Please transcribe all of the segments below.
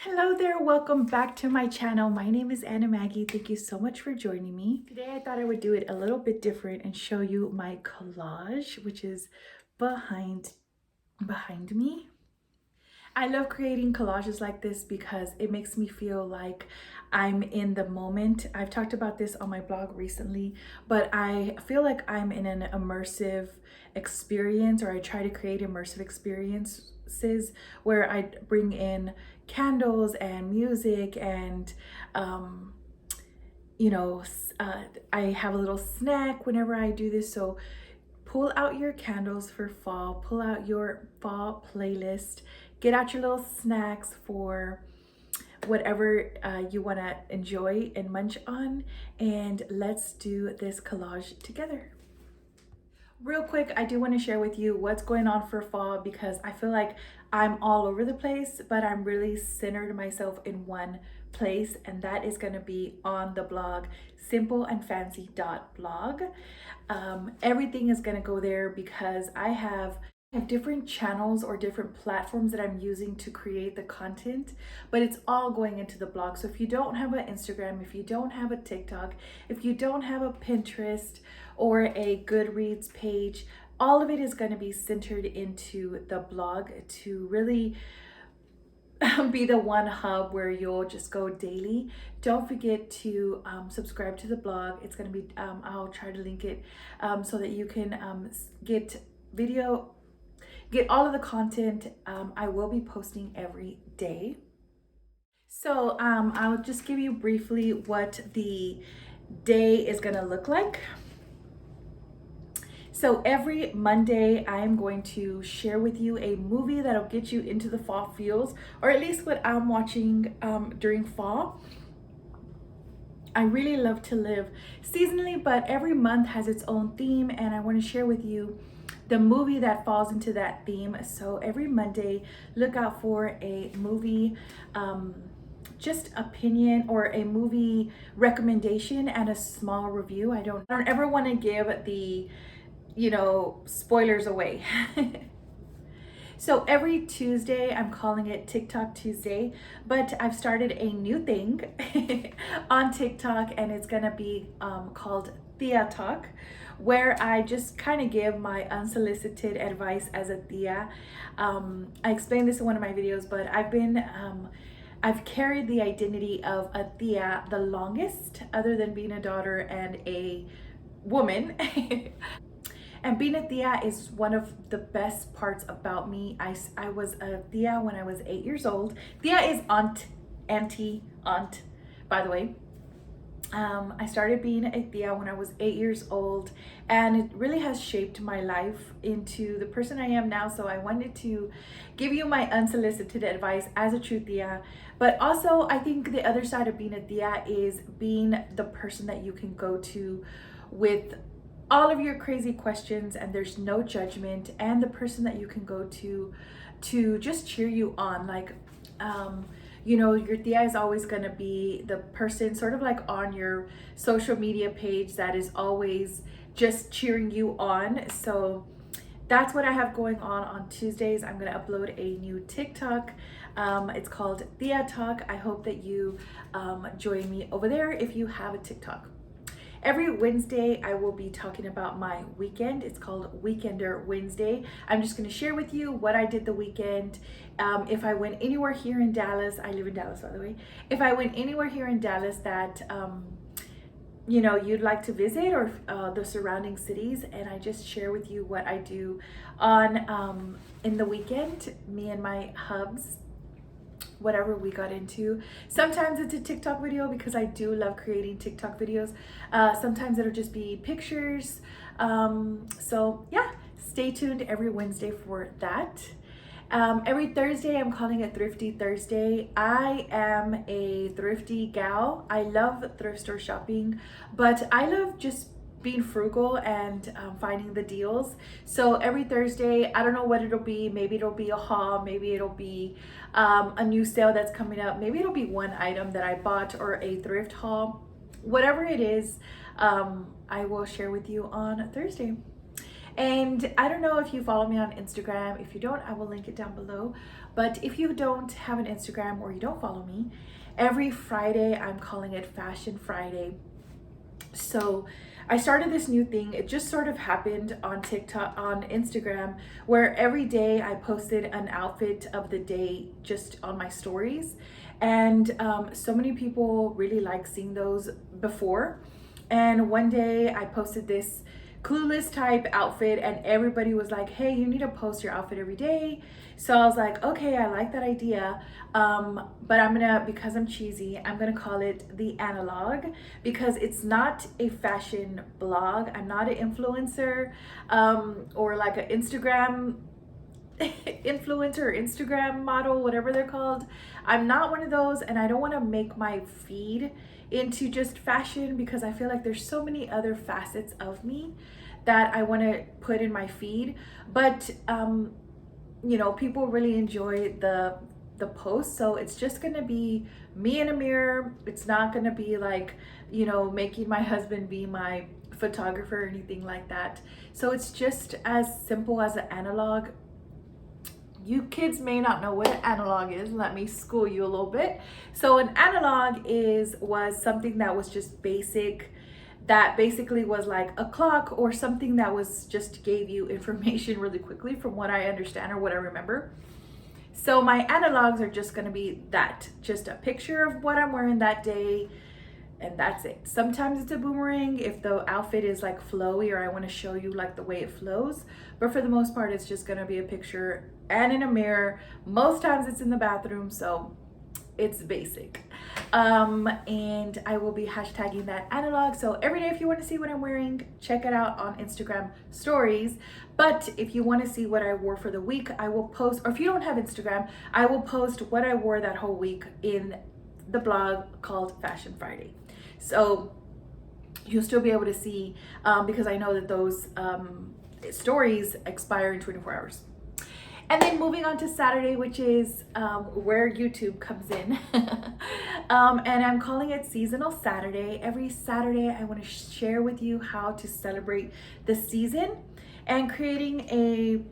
Hello there, welcome back to my channel. My name is Maggie. Thank you so much for joining me. Today I thought I would do it a little bit different and show you my collage, which is behind me. I love creating collages like this because it makes me feel like I'm in the moment. I've talked about this on my blog recently, but I feel like I'm in an immersive experience, or I try to create immersive experiences where I bring in candles and music and you know, I have a little snack whenever I do this. So pull out your candles for fall, pull out your fall playlist, get out your little snacks for whatever you want to enjoy and munch on, and let's do this collage together. Real quick, I do want to share with you what's going on for fall because I feel like I'm all over the place, but I'm really centered myself in one place, and that is going to be on the blog simpleandfancy.blog. Everything is going to go there because I have different channels or different platforms that I'm using to create the content, but it's all going into the blog. So if you don't have an Instagram, if you don't have a TikTok, if you don't have a Pinterest or a Goodreads page, all of it is going to be centered into the blog to really be the one hub where you'll just go daily. Don't forget to subscribe to the blog. It's going to be, I'll try to link it so that you can get all of the content. I will be posting every day. So I'll just give you briefly what the day is going to look like. So every Monday, I am going to share with you a movie that'll get you into the fall feels, or at least what I'm watching during fall. I really love to live seasonally, but every month has its own theme, and I want to share with you the movie that falls into that theme. So every Monday, look out for a movie just opinion or a movie recommendation and a small review. I don't ever want to give the spoilers away. So every Tuesday, I'm calling it TikTok Tuesday, but I've started a new thing on TikTok, and it's gonna be called Thea Talk, where I just kind of give my unsolicited advice as a Thea. I explained this in one of my videos, but I've carried the identity of a Thea the longest, other than being a daughter and a woman. And being a Thea is one of the best parts about me. I was a Thea when I was 8 years old. Thea is auntie, aunt, by the way. I started being a Thea when I was 8 years old, and it really has shaped my life into the person I am now. So I wanted to give you my unsolicited advice as a true Thea. But also, I think the other side of being a Thea is being the person that you can go to with all of your crazy questions, and there's no judgment, and the person that you can go to just cheer you on. Like your Thea is always going to be the person sort of like on your social media page that is always just cheering you on. So that's what I have going on Tuesdays. I'm going to upload a new TikTok. It's called Thea Talk. I hope that you join me over there if you have a TikTok. Every Wednesday, I will be talking about my weekend. It's called Weekender Wednesday. I'm just going to share with you what I did the weekend. If I went anywhere here in Dallas, I live in Dallas, by the way. If I went anywhere here in Dallas that, you'd like to visit, or the surrounding cities, and I just share with you what I do on in the weekend, me and my hubs, whatever we got into. Sometimes it's a TikTok video because I do love creating TikTok videos. Sometimes it'll just be pictures. So yeah, stay tuned every Wednesday for that. Every Thursday, I'm calling it Thrifty Thursday. I am a thrifty gal. I love thrift store shopping, but I love just being frugal and finding the deals. So every Thursday, I don't know what it'll be. Maybe it'll be a haul. Maybe it'll be a new sale that's coming up. Maybe it'll be one item that I bought, or a thrift haul. Whatever it is, I will share with you on Thursday. And I don't know if you follow me on Instagram. If you don't, I will link it down below. But if you don't have an Instagram or you don't follow me, every Friday I'm calling it Fashion Friday. So I started this new thing. It just sort of happened on TikTok, on Instagram, where every day I posted an outfit of the day just on my stories. And so many people really like seeing those before. And one day I posted this clueless type outfit and everybody was like, hey, you need to post your outfit every day. So I was like, okay, I like that idea. But I'm gonna, because I'm cheesy, I'm gonna call it the analog, because it's not a fashion blog. I'm not an influencer or like an Instagram influencer or Instagram model, whatever they're called. I'm not one of those, and I don't want to make my feed into just fashion, because I feel like there's so many other facets of me that I want to put in my feed. But you know, people really enjoy the post, so it's just gonna be me in a mirror. It's not gonna be like, you know, making my husband be my photographer or anything like that. So it's just as simple as an analog. You kids may not know what an analog is. Let me school you a little bit. So an analog was something that was just basic, that basically was like a clock or something that was just gave you information really quickly, from what I understand or what I remember. So my analogs are just gonna be that, just a picture of what I'm wearing that day, and that's it. Sometimes it's a boomerang if the outfit is like flowy or I want to show you like the way it flows, but for the most part it's just gonna be a picture and in a mirror. Most times it's in the bathroom, so it's basic. And I will be hashtagging that analog, so every day if you want to see what I'm wearing, check it out on Instagram stories. But if you want to see what I wore for the week, I will post, or if you don't have Instagram, I will post what I wore that whole week in the blog called Fashion Friday. So you'll still be able to see, because I know that those stories expire in 24 hours. And then moving on to Saturday, which is where YouTube comes in. And I'm calling it Seasonal Saturday. Every Saturday, I want to share with you how to celebrate the season. And creating a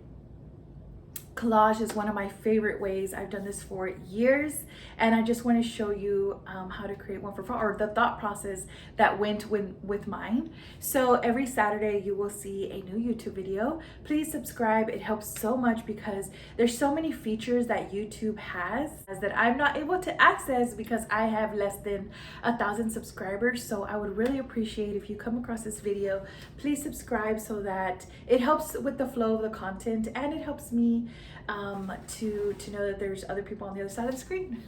collage is one of my favorite ways. I've done this for years, and I just want to show you how to create one for fall, or the thought process that went with mine. So every Saturday you will see a new YouTube video. Please subscribe. It helps so much because there's so many features that YouTube has that I'm not able to access because I have less than 1,000 subscribers. So I would really appreciate if you come across this video, please subscribe, so that it helps with the flow of the content, and it helps me to know that there's other people on the other side of the screen.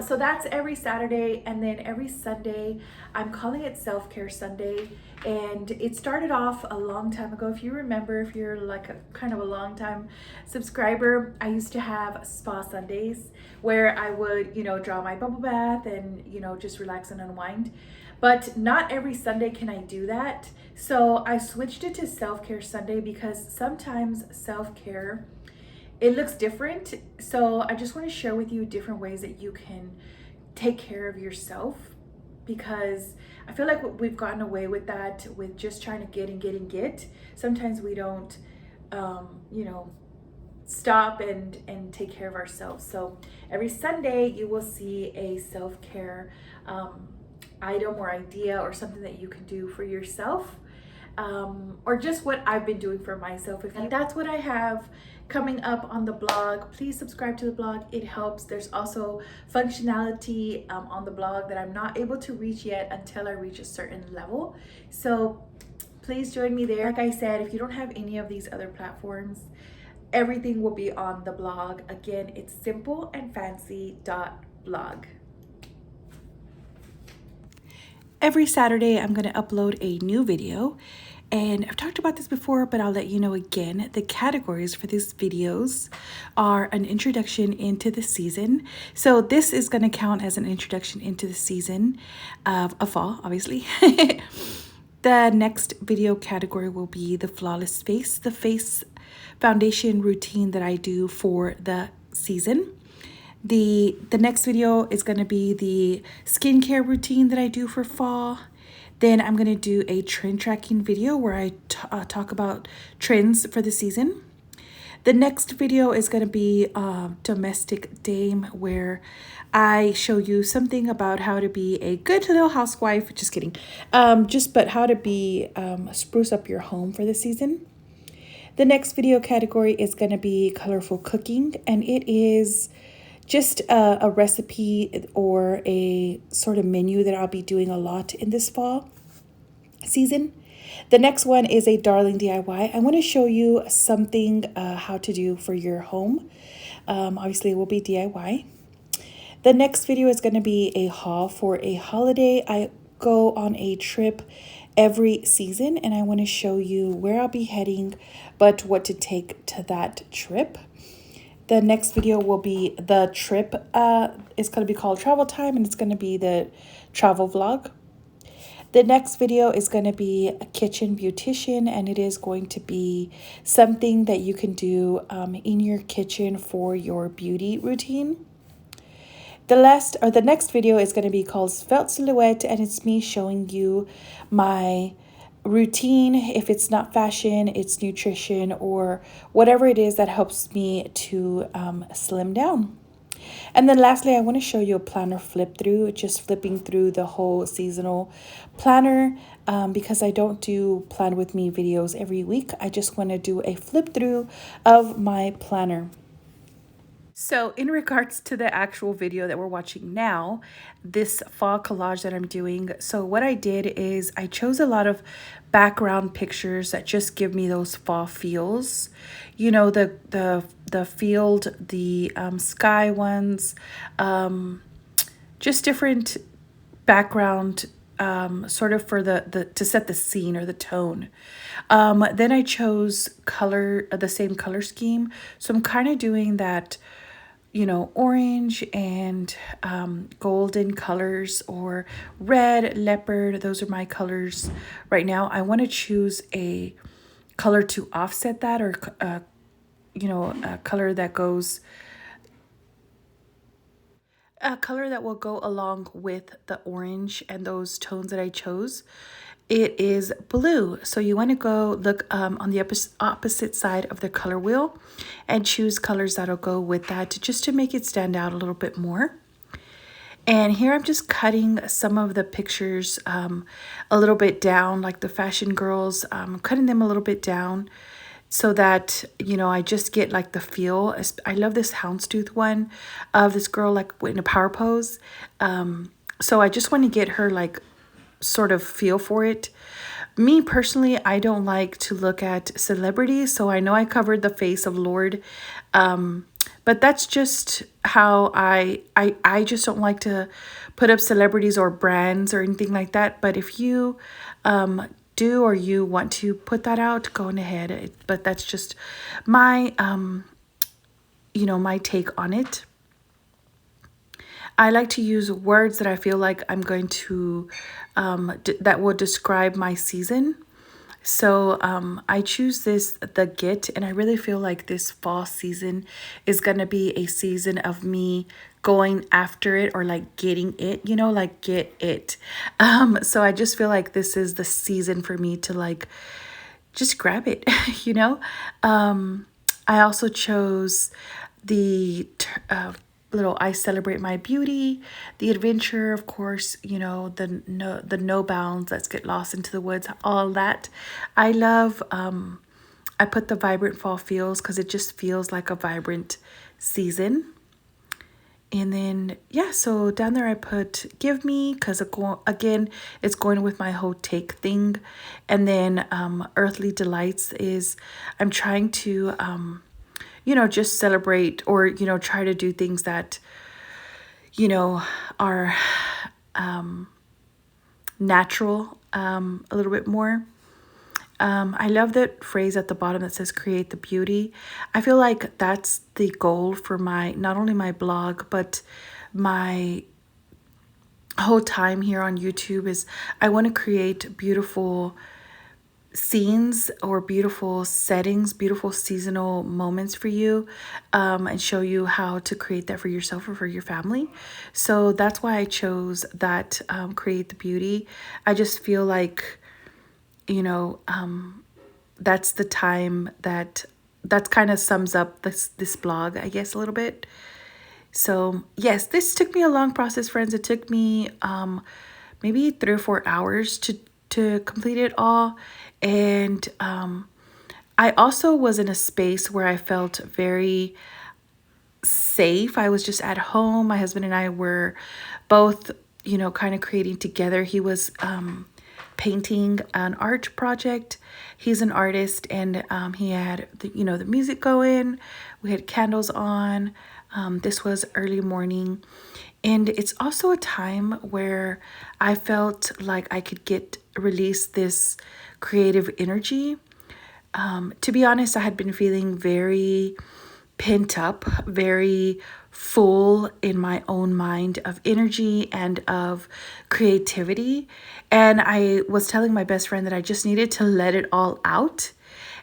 So that's every Saturday. And then every Sunday, I'm calling it Self-Care Sunday. And it started off a long time ago. If you remember, if you're like a kind of a long time subscriber, I used to have spa Sundays where I would, you know, draw my bubble bath and, you know, just relax and unwind. But not every Sunday can I do that. So I switched it to Self-Care Sunday because sometimes self-care, it looks different. So I just want to share with you different ways that you can take care of yourself, because I feel like we've gotten away with that, with just trying to get and get and get. Sometimes we don't, you know, stop and take care of ourselves. So every Sunday you will see a self-care item or idea or something that you can do for yourself, or just what I've been doing for myself. If that's what I have coming up on the blog, please subscribe to the blog. It helps. There's also functionality on the blog that I'm not able to reach yet until I reach a certain level. So please join me there. Like I said, if you don't have any of these other platforms, everything will be on the blog. Again, it's simpleandfancy.blog. Every Saturday, I'm going to upload a new video, and I've talked about this before, but I'll let you know again. The categories for these videos are an introduction into the season. So this is going to count as an introduction into the season of fall, obviously. The next video category will be the flawless face, the face foundation routine that I do for the season. The next video is going to be the skincare routine that I do for fall. Then I'm going to do a trend tracking video where I talk about trends for the season. The next video is going to be Domestic Dame, where I show you something about how to be a good little housewife. Just kidding. But how to be spruce up your home for the season. The next video category is going to be colorful cooking, and it is just a recipe or a sort of menu that I'll be doing a lot in this fall season. The next one is a darling DIY. I want to show you something how to do for your home. Obviously, it will be DIY. The next video is going to be a haul for a holiday. I go on a trip every season, and I want to show you where I'll be heading, but what to take to that trip. The next video will be the trip. It's going to be called Travel Time, and it's going to be the travel vlog. The next video is going to be a kitchen beautician, and it is going to be something that you can do in your kitchen for your beauty routine. The next video is going to be called Svelte Silhouette, and it's me showing you my routine. If it's not fashion, it's nutrition or whatever it is that helps me to slim down. And then lastly, I want to show you a planner flip through, just flipping through the whole seasonal planner because I don't do plan with me videos every week. I just want to do a flip through of my planner. So in regards to the actual video that we're watching now, this fall collage that I'm doing, so what I did is I chose a lot of background pictures that just give me those fall feels. You know, the field, the sky ones, just different background sort of for the to set the scene or the tone. Then I chose the same color scheme. So I'm kind of doing that, you know, orange and golden colors, or red, leopard. Those are my colors right now. I want to choose a color to offset that, or you know, a color that will go along with the orange and those tones that I chose. It is blue. So you want to go look on the opposite side of the color wheel and choose colors that'll go with that, just to make it stand out a little bit more. And here I'm just cutting some of the pictures a little bit down, like the fashion girls. I'm cutting them a little bit down so that, you know, I just get like the feel. I love this houndstooth one of this girl like in a power pose. So I just want to get her like sort of feel for it. Me personally, I don't like to look at celebrities, so I know I covered the face of Lord, but that's just how I just don't like to put up celebrities or brands or anything like that. But if you do, or you want to put that out, go on ahead. But that's just my you know, my take on it. I like to use words that I feel like I'm going to, that will describe my season. So I choose the Get, and I really feel like this fall season is going to be a season of me going after it, or like getting it, you know, like get it. So I just feel like this is the season for me to like just grab it, you know. I also chose the little I Celebrate My Beauty, the adventure, of course, you know, the no bounds, let's get lost into the woods, all that. I love, I put the vibrant fall feels because it just feels like a vibrant season. And then, yeah, so down there I put Give Me, because again, it's going with my whole take thing. And then Earthly Delights is, I'm trying to, you know, just celebrate, or, you know, try to do things that, you know, are natural a little bit more. I love that phrase at the bottom that says create the beauty. I feel like that's the goal for not only my blog, but my whole time here on YouTube, is I want to create beautiful scenes or beautiful settings, beautiful seasonal moments for you, and show you how to create that for yourself or for your family. So that's why I chose that, Create the Beauty. I just feel like, you know, that's the time that kind of sums up this blog, I guess, a little bit. So yes, this took me a long process, friends. It took me maybe 3 or 4 hours to complete it all. And I also was in a space where I felt very safe. I was just at home. My husband and I were both, kind of creating together. He was painting an art project. He's an artist, and he had the music going. We had candles on. This was early morning, and it's also a time where I felt like I could release this creative energy. To be honest, I had been feeling very pent up, very full in my own mind of energy and of creativity. And I was telling my best friend that I just needed to let it all out.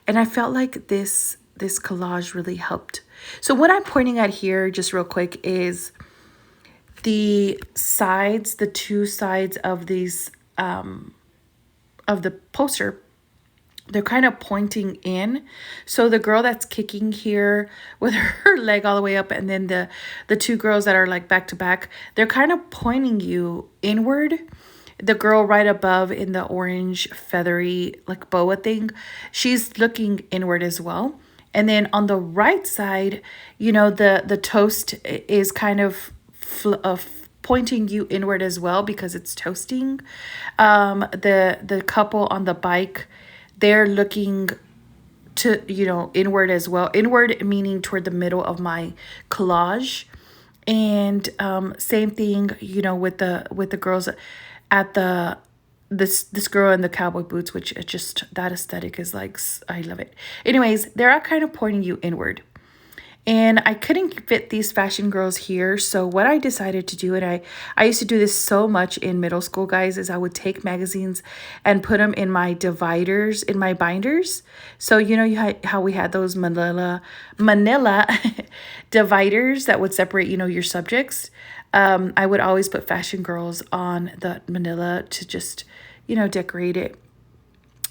And I felt like this collage really helped. So what I'm pointing at here, just real quick, is the two sides of these of the poster. They're kind of pointing in. So the girl that's kicking here with her leg all the way up, and then the two girls that are like back to back, they're kind of pointing you inward. The girl right above in the orange feathery like boa thing, she's looking inward as well. And then on the right side, the toast is kind of pointing you inward as well because it's toasting. The couple on the bike, they're looking to inward as well. Inward meaning toward the middle of my collage. And same thing, with the girls at this girl in the cowboy boots, which it just, that aesthetic is like, I love it. Anyways, they're kind of pointing you inward. And I couldn't fit these fashion girls here. So what I decided to do, and I used to do this so much in middle school, guys, is I would take magazines and put them in my dividers, in my binders. So how we had those manila dividers that would separate, your subjects. I would always put fashion girls on the manila to just, decorate it.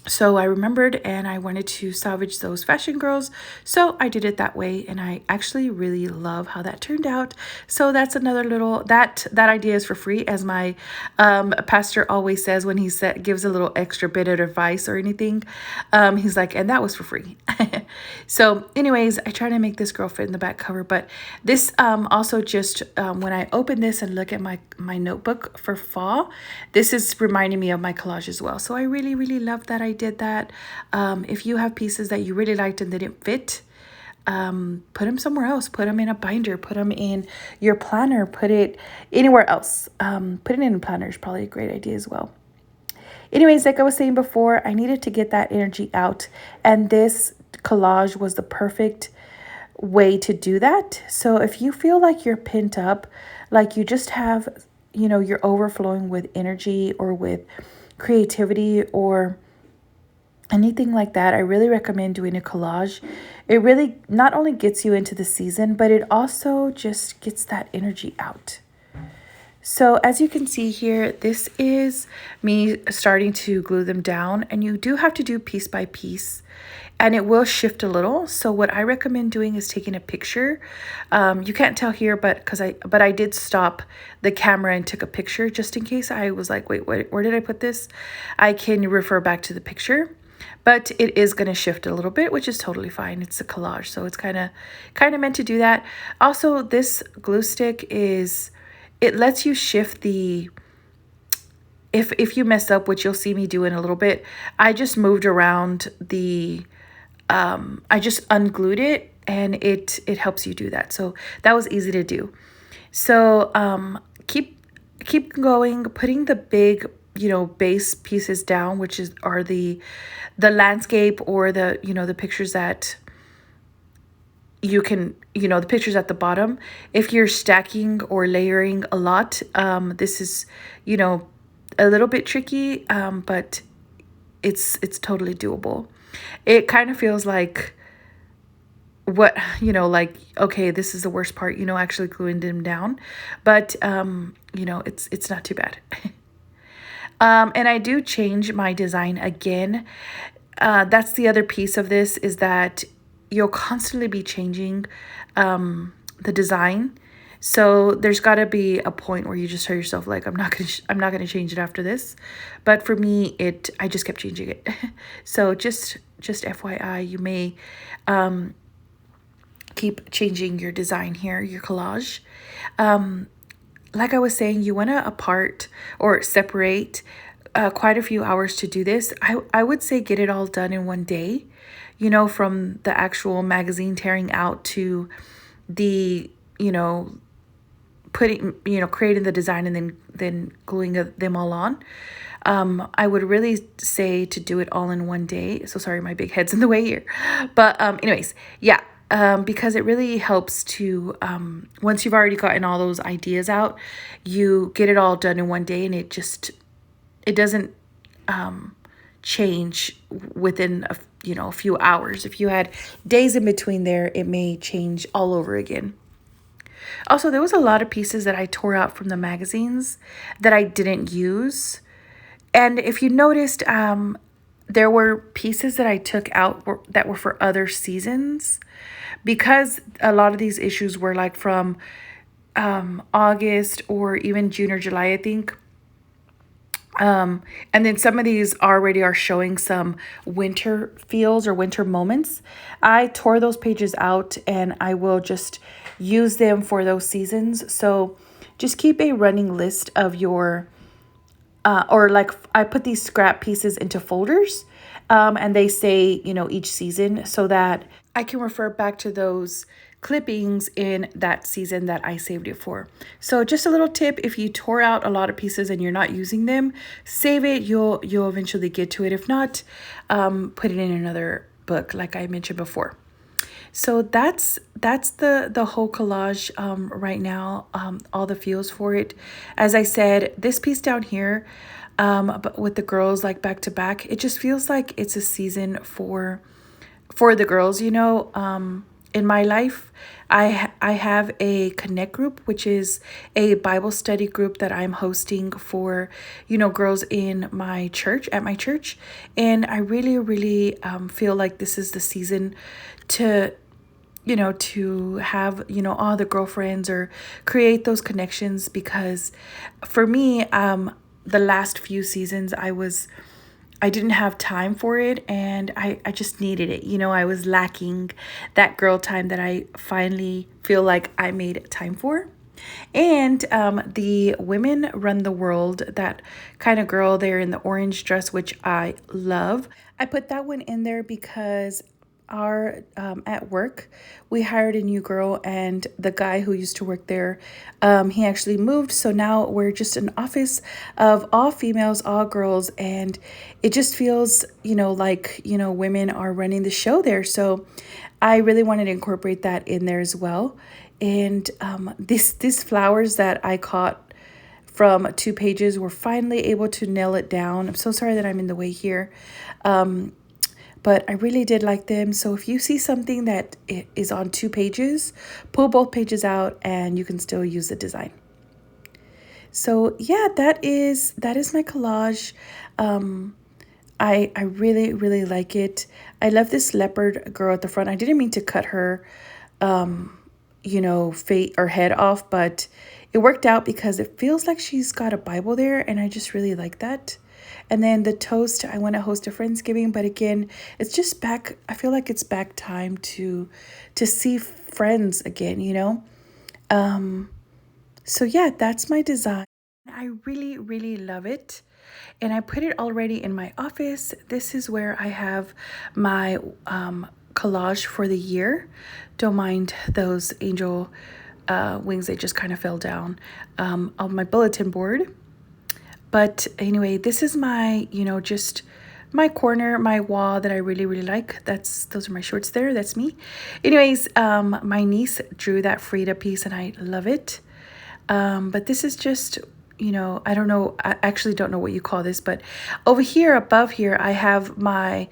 So I remembered and I wanted to salvage those fashion girls. So I did it that way, and I actually really love how that turned out. So that's another little, that idea is for free, as my pastor always says when he gives a little extra bit of advice or anything. He's like, and that was for free. So anyways, I try to make this girl fit in the back cover, but this also just when I open this and look at my notebook for fall, this is reminding me of my collage as well. So I really, really love that I did that. If you have pieces that you really liked and they didn't fit, put them somewhere else. Put them in a binder, put them in your planner, put it anywhere else. Put it in a planner is probably a great idea as well. Anyways, like I was saying before, I needed to get that energy out, and this collage was the perfect way to do that. So if you feel like you're pent up, like you just have, you're overflowing with energy or with creativity or anything like that, I really recommend doing a collage. It really not only gets you into the season, but it also just gets that energy out. So as you can see here, this is me starting to glue them down, and you do have to do piece by piece, and it will shift a little. So what I recommend doing is taking a picture. You can't tell here, but I did stop the camera and took a picture just in case I was like, wait, where did I put this? I can refer back to the picture. But it is going to shift a little bit, which is totally fine. It's a collage, so it's kind of meant to do that. Also, this glue stick it lets you shift the, if you mess up, which you'll see me do in a little bit. I just moved around I just unglued it, and it helps you do that. So that was easy to do. So keep going, putting the big base pieces down, which are the landscape or the pictures that you can, the pictures at the bottom. If you're stacking or layering a lot, this is, a little bit tricky, but it's totally doable. It kind of feels like what, like, okay, this is the worst part, actually gluing them down. But it's not too bad. And I do change my design again. That's the other piece of this, is that you'll constantly be changing the design. So there's got to be a point where you just tell yourself, like, I'm not gonna change it after this. But for me, I just kept changing it. So just FYI, you may keep changing your design here, your collage. Like I was saying, you want to apart or separate quite a few hours to do this. I would say get it all done in one day, from the actual magazine tearing out to the, putting, creating the design and then gluing them all on. I would really say to do it all in one day. So sorry, my big head's in the way here. But anyways, yeah. Because it really helps to, once you've already gotten all those ideas out, you get it all done in one day, and it doesn't change within a few hours. If you had days in between there, it may change all over again. Also, there was a lot of pieces that I tore out from the magazines that I didn't use. And if you noticed, there were pieces that I took out that were for other seasons, because a lot of these issues were like from August or even June or July, I think. And then some of these already are showing some winter feels or winter moments. I tore those pages out, and I will just use them for those seasons. So just keep a running list of your, or like I put these scrap pieces into folders, and they say, each season, so that I can refer back to those clippings in that season that I saved it for. So just a little tip: if you tore out a lot of pieces and you're not using them, save it. You'll eventually get to it. If not, put it in another book, like I mentioned before. So that's the whole collage right now, all the feels for it. As I said, this piece down here, but with the girls like back to back, it just feels like it's a season for the girls. In my life, I have a connect group, which is a Bible study group that I'm hosting for, girls in my church, at my church. And I really, really feel like this is the season to, to have, all the girlfriends or create those connections. Because for me, the last few seasons, I didn't have time for it, and I just needed it. I was lacking that girl time that I finally feel like I made time for. And the Women Run the World, that kind of girl there in the orange dress, which I love. I put that one in there because our at work, we hired a new girl, and the guy who used to work there, he actually moved. So now we're just an office of all females, all girls, and it just feels, like, women are running the show there. So I really wanted to incorporate that in there as well. And these flowers that I caught from 2 pages were finally able to nail it down. I'm so sorry that I'm in the way here. But I really did like them. So if you see something that is on 2 pages, pull both pages out and you can still use the design. So yeah, that is my collage. I really, really like it. I love this leopard girl at the front. I didn't mean to cut her, fate or head off, but it worked out because it feels like she's got a Bible there, and I just really like that. And then the toast, I want to host a Friendsgiving, but again, it's just back. I feel like it's back time to see friends again, So yeah, that's my design. I really, really love it. And I put it already in my office. This is where I have my collage for the year. Don't mind those angel wings, they just kind of fell down on my bulletin board. But anyway, this is my, just my corner, my wall that I really, really like. Those are my shorts there. That's me. Anyways, my niece drew that Frida piece and I love it. But this is just, you know, I don't know, I actually don't know what you call this, but over here, above here, I have my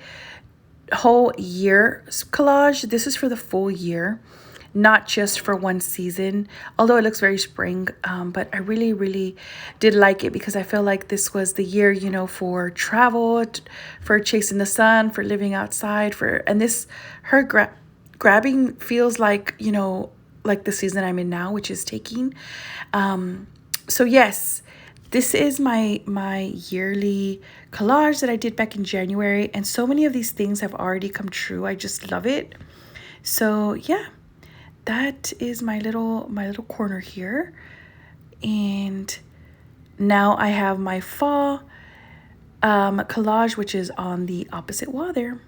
whole year collage. This is for the full year, not just for one season, although it looks very spring. But I really did like it because I feel like this was the year, you know, for travel, for chasing the sun, for living outside, and this, her grabbing feels like, you know, like the season I'm in now, which is taking. So yes, this is my yearly collage that I did back in January, and so many of these things have already come true. I just love it. So yeah, that is my little corner here. And now I have my fall collage, which is on the opposite wall there.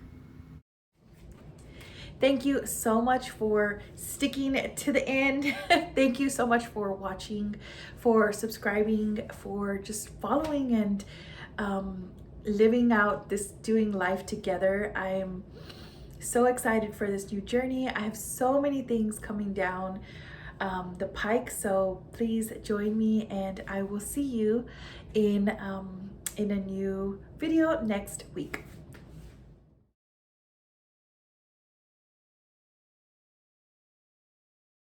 Thank you so much for sticking to the end. Thank you so much for watching, for subscribing, for just following and living out this, doing life together. I am so excited for this new journey. I have so many things coming down the pike, so please join me, and I will see you in a new video next week.